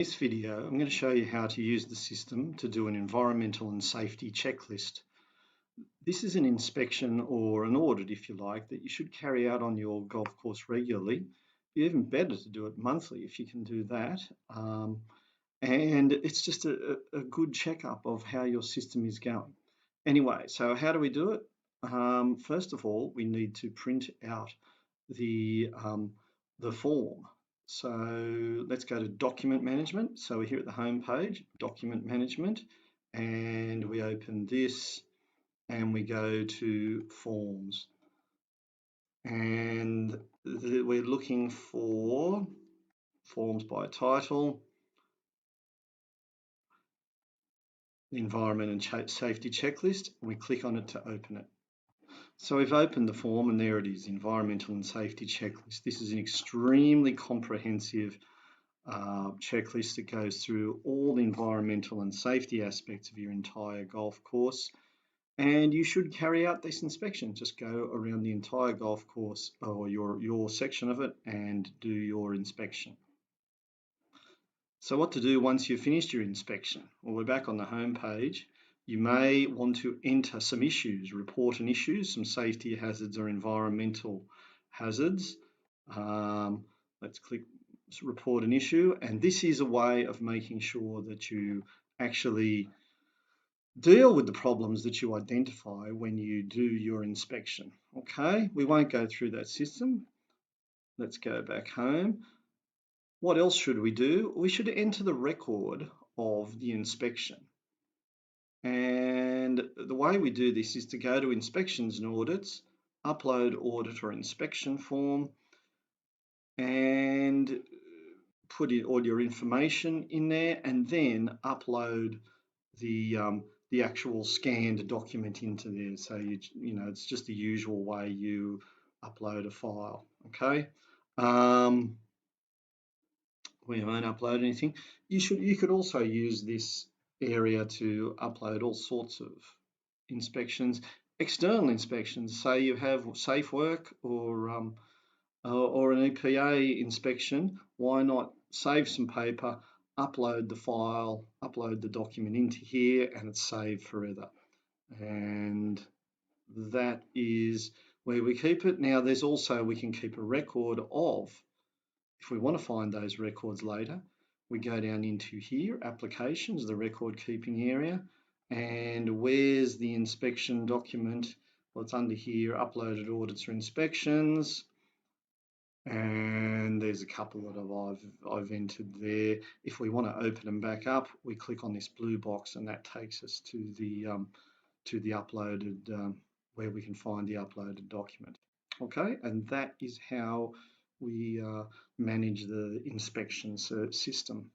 In this video, I'm going to show you how to use the system to do an environmental and safety checklist. This is an inspection or an audit, if you like, that you should carry out on your golf course regularly. It'd be even better to do it monthly if you can do that. And it's just a good checkup of how your system is going. Anyway, so how do we do it? First of all, we need to print out the form. So let's go to document management. So we're here at the home page, document management, and we open this and we go to forms. And we're looking for forms by title, the environment and safety checklist, and we click on it to open it. So we've opened the form and there it is, environmental and safety checklist. This is an extremely comprehensive checklist that goes through all the environmental and safety aspects of your entire golf course. And you should carry out this inspection. Just go around the entire golf course or your section of it and do your inspection. So what to do once you've finished your inspection? Well, we're back on the home page. You may want to enter some issues, report an issue, some safety hazards or environmental hazards. Let's click report an issue, and this is a way of making sure that you actually deal with the problems that you identify when you do your inspection. Okay, we won't go through that system. Let's go back home. What else should we do? We should enter the record of the inspection. And the way we do this is to go to inspections and audits, upload audit or inspection form, and put in all your information in there, and then upload the actual scanned document into there. So you know it's just the usual way you upload a file. Okay. We won't upload anything. You could also use this area to upload all sorts of inspections, external inspections. Say you have safe work or an EPA inspection. Why not save some paper, upload the file, upload the document into here, and it's saved forever. And that is where we keep it. Now there's also, we can keep a record of, if we want to find those records later, we go down into here, applications, the record keeping area, and where's the inspection document? Well, it's under here, uploaded audits or inspections. And there's a couple that I've entered there. If we want to open them back up, we click on this blue box, and that takes us to the uploaded, where we can find the uploaded document. Okay, and that is how we manage the inspection system.